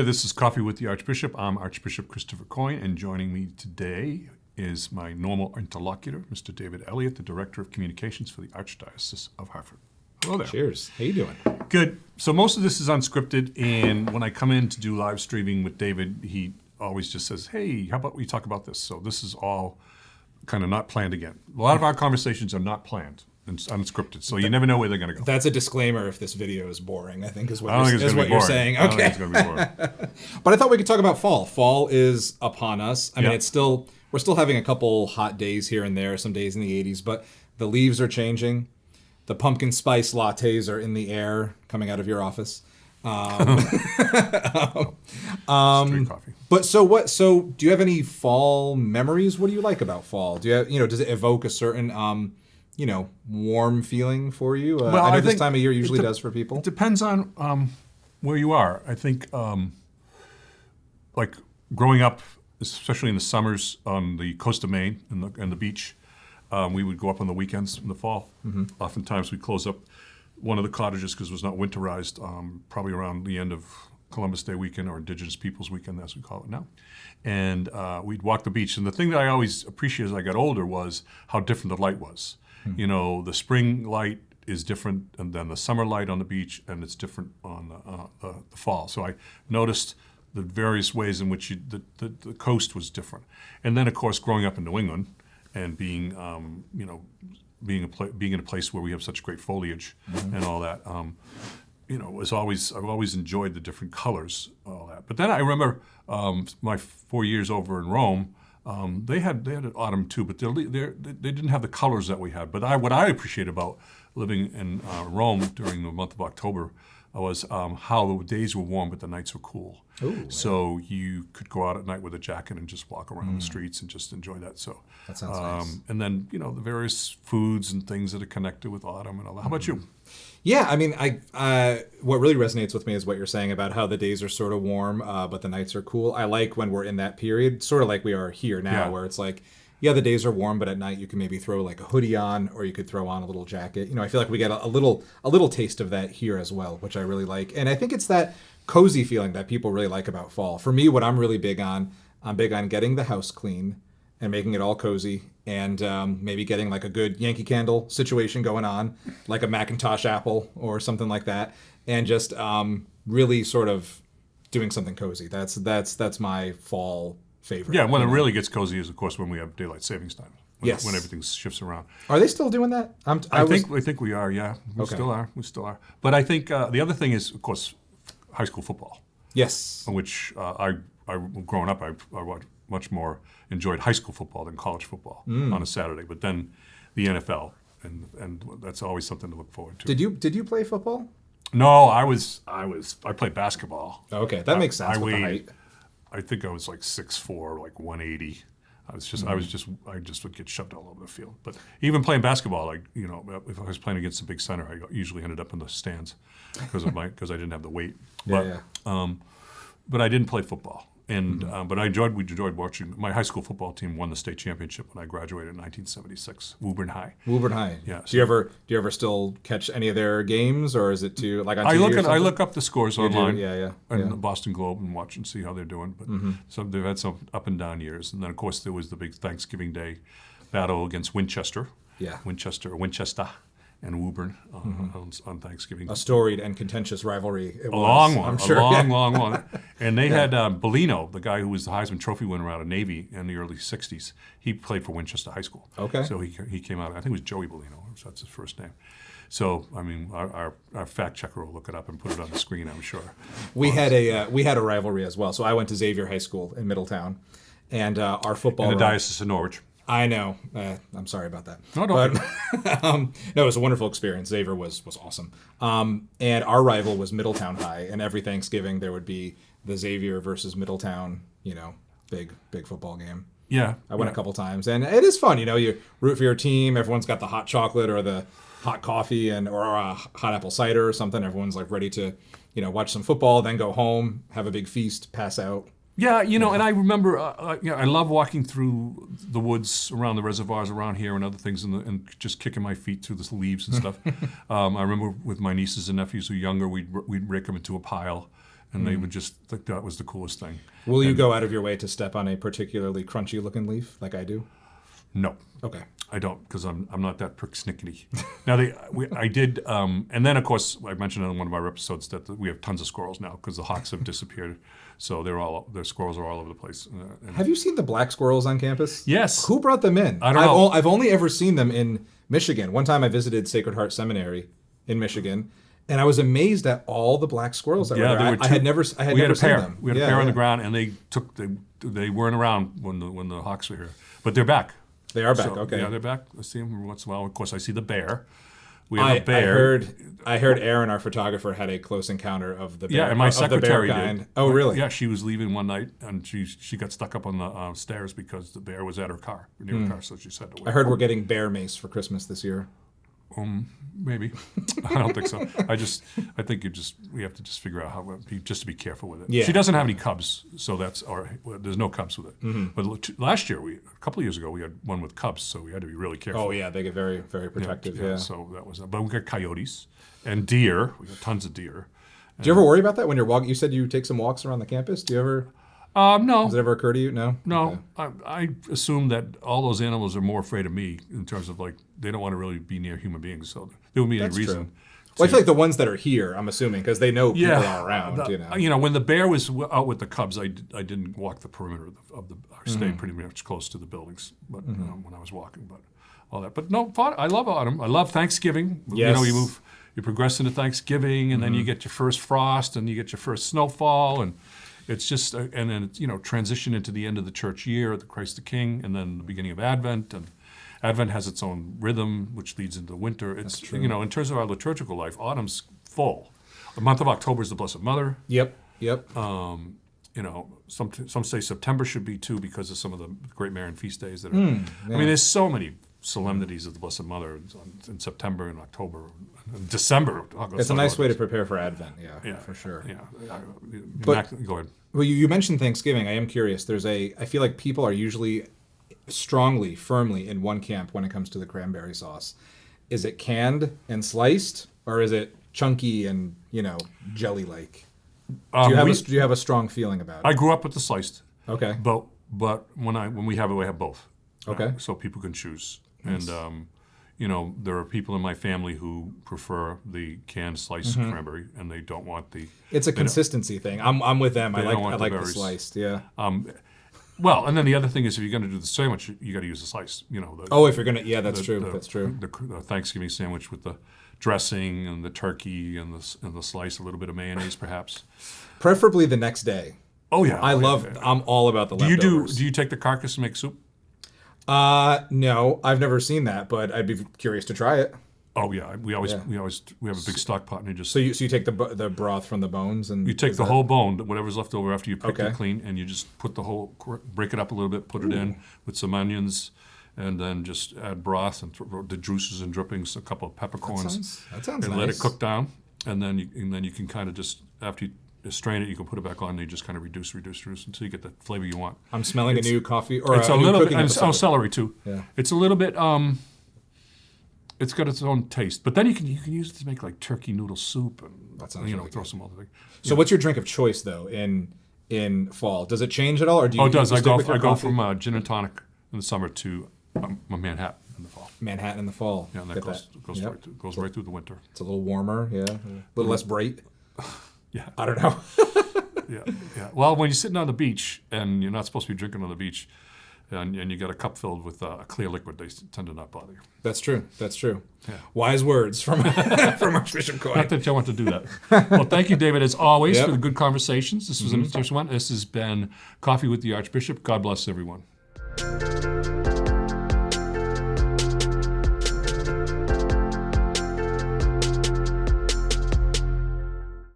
This is Coffee with the Archbishop. I'm Archbishop Christopher Coyne, and joining me today is my normal interlocutor, Mr. David Elliott, the Director of Communications for the Archdiocese of Hartford. Hello there. Cheers. How you doing? Good. So most of this is unscripted, and when I come in to do live streaming with David, he always just says, hey, how about we talk about this? So this is all kind of not planned again. A lot of our conversations are not planned and unscripted, so you never know where they're going to go. That's a disclaimer if this video is boring, I think is what, you're saying. I don't Okay. think it's going to be boring. But I thought we could talk about fall. Fall is upon us. I mean, we're still having a couple hot days here and there, some days in the 80s, but the leaves are changing. The pumpkin spice lattes are in the air coming out of your office. Straight coffee. But so do you have any fall memories? What do you like about fall? Do you have, does it evoke a certain warm feeling for you? Well, I know I this think time of year usually does for people. It depends on where you are. I think like growing up, especially in the summers on the coast of Maine and the beach, we would go up on the weekends in the fall. Mm-hmm. Oftentimes we'd close up one of the cottages because it was not winterized, probably around the end of Columbus Day weekend or Indigenous Peoples Weekend, as we call it now. And we'd walk the beach. And the thing that I always appreciated as I got older was how different the light was. Mm-hmm. The spring light is different than the summer light on the beach, and it's different on the fall. So I noticed the various ways in which the coast was different. And then, of course, growing up in New England and being in a place where we have such great foliage mm-hmm. and all that, I've always enjoyed the different colors, all that. But then I remember my 4 years over in Rome. They had an autumn too, but they didn't have the colors that we had. But what I appreciate about living in Rome during the month of October was how the days were warm, but the nights were cool. Ooh, so you could go out at night with a jacket and just walk around the streets and just enjoy that. So that sounds nice. And then the various foods and things that are connected with autumn and all that. How about you? Yeah, I mean, what really resonates with me is what you're saying about how the days are sort of warm, but the nights are cool. I like when we're in that period, sort of like we are here now, where it's like, yeah, the days are warm, but at night you can maybe throw like a hoodie on, or you could throw on a little jacket. I feel like we get a little taste of that here as well, which I really like. And I think it's that cozy feeling that people really like about fall. For me, what I'm really big on, I'm big on getting the house clean and making it all cozy, and maybe getting like a good Yankee Candle situation going on, like a Macintosh apple or something like that, and just really sort of doing something cozy. That's my fall favorite. Yeah, when it really gets cozy is, of course, when we have daylight savings time. When Yes. everything shifts around. Are they still doing that? I think we are. Yeah, we still are. But I think the other thing is, of course, high school football. Yes. Which I growing up, I much more enjoyed high school football than college football on a Saturday. But then the NFL, and that's always something to look forward to. Did you play football? No, I played basketball. Okay, that makes sense. I with the weighed, height. I think I was like 6'4", like 180. I just would get shoved all over the field. But even playing basketball, like if I was playing against a big center, I usually ended up in the stands because I didn't have the weight. But but I didn't play football. And but we enjoyed watching. My high school football team won the state championship when I graduated in 1976. Woburn High. Woburn High. Yeah. Do you ever still catch any of their games, or is it too like on TV I look up the scores online. Yeah. And the Boston Globe and watch and see how they're doing. But so they've had some up and down years. And then of course there was the big Thanksgiving Day battle against Winchester. Yeah. Winchester and Woburn on Thanksgiving. A storied and contentious rivalry. It was, long one. I'm sure. Long one. And they had Bellino, the guy who was the Heisman Trophy winner out of Navy in the early 60s. He played for Winchester High School. Okay. So he came out, I think it was Joey Bellino, so that's his first name. So, I mean, our fact checker will look it up and put it on the screen, I'm sure. We had a rivalry as well. So I went to Xavier High School in Middletown, and our football... In the Diocese of Norwich. I know. I'm sorry about that. No, don't. No, it was a wonderful experience. Xavier was awesome. And our rival was Middletown High, and every Thanksgiving there would be the Xavier versus Middletown, big football game. Yeah. I went a couple times, and it is fun. You root for your team. Everyone's got the hot chocolate or the hot coffee or a hot apple cider or something. Everyone's like ready to, watch some football, then go home, have a big feast, pass out. Yeah, and I remember, I love walking through the woods around the reservoirs around here and other things, and just kicking my feet through the leaves and stuff. I remember with my nieces and nephews who were younger, we'd rake them into a pile, and they would just think that was the coolest thing. Will you go out of your way to step on a particularly crunchy looking leaf like I do? No. Okay. I don't, because I'm not that persnickety. Now I did, and then of course I mentioned in one of our episodes that we have tons of squirrels now because the hawks have disappeared, so their squirrels are all over the place. Have you seen the black squirrels on campus? Yes. Who brought them in? I don't know. I've only ever seen them in Michigan. One time I visited Sacred Heart Seminary in Michigan, and I was amazed at all the black squirrels that were there. I had never seen them. We had a pair on the ground, and they weren't around when the hawks were here, but they're back. They are back. Okay. Yeah, they're back. I see them every once in a while. Of course, I see the bear. We have a bear. I heard Aaron, our photographer, had a close encounter of the bear. Yeah, and my secretary kind. did. Oh, really? Yeah, she was leaving one night, and she got stuck up on the stairs because the bear was at her car, near her car, so she said to wait. I heard we're getting bear mace for Christmas this year. Maybe. I don't think so. I think we have to just figure out just to be careful with it. Yeah. She doesn't have any cubs, so there's no cubs with it. Mm-hmm. But last year, a couple of years ago, we had one with cubs, so we had to be really careful. Oh yeah, they get very, very protective. Yeah. So that was, but we got coyotes and deer. We got tons of deer. Do you ever worry about that when you're walking? You said you take some walks around the campus. Do you ever? No. Does it ever occur to you? No. No. Okay. I assume that all those animals are more afraid of me in terms of they don't want to really be near human beings, so there wouldn't be any reason. True. Well, I feel like the ones that are here, I'm assuming, because they know people are around. When the bear was out with the cubs, I didn't walk the perimeter I stayed pretty much close to the buildings, but when I was walking, but all that. But no, I love autumn. I love Thanksgiving. Yes. You progress into Thanksgiving, and then you get your first frost, and you get your first snowfall, and it's just, and then transition into the end of the church year, the Christ the King, and then the beginning of Advent, and Advent has its own rhythm, which leads into winter. It's true. In terms of our liturgical life, autumn's full. The month of October is the Blessed Mother. Yep. Some say September should be too because of some of the great Marian feast days that are. I mean, there's so many solemnities of the Blessed Mother in September and October, and December. It's a nice way to prepare for Advent. Yeah, for sure. Yeah, but go ahead. Well, you mentioned Thanksgiving. I am curious. I feel like people are usually firmly in one camp when it comes to the cranberry sauce. Is it canned and sliced, or is it chunky and jelly-like? Do you have a strong feeling about it? I grew up with the sliced. Okay. But when we have it, we have both. Okay. So people can choose. Nice. And there are people in my family who prefer the canned sliced cranberry, and they don't want the. It's a consistency thing. I'm with them. I like the berries. sliced. Yeah. Well, and then the other thing is, if you're going to do the sandwich, you got to use the slice. If you're gonna, that's true. That's true. The Thanksgiving sandwich with the dressing and the turkey and the slice, a little bit of mayonnaise, perhaps. Preferably the next day. Oh yeah, I'm all about the leftovers. Do you take the carcass and make soup? No, I've never seen that, but I'd be curious to try it. Oh yeah, we have a big stock pot, and you just so you take the broth from the bones and you take the whole bone, whatever's left over after you pick it clean, and you just put break it up a little bit, put it in with some onions, and then just add broth and the juices and drippings, a couple of peppercorns. That sounds and nice. let it cook down, and then you can kind of just after you strain it, you can put it back on, and you just kind of reduce until you get the flavor you want. I'm smelling a new coffee or it's a a new little cooking bit, episode. and celery too. Yeah. It's a little bit. It's got its own taste, but then you can use it to make like turkey noodle soup and that sounds really throw good. some other thing. So what's your drink of choice though in fall? Does it change at all, or do you? It does. I go coffee? from gin and tonic in the summer to a Manhattan in the fall. Manhattan in the fall. Yeah, and that goes right through the winter. It's a little warmer. Yeah, a little less bright. Yeah, I don't know. yeah. Well, when you're sitting on the beach and you're not supposed to be drinking on the beach, and you got a cup filled with a clear liquid, they tend to not bother you. That's true. Yeah. Wise words from Archbishop Coyne. Not that you want to do that. Well, thank you, David, as always, for the good conversations. This was an interesting one. This has been Coffee with the Archbishop. God bless everyone.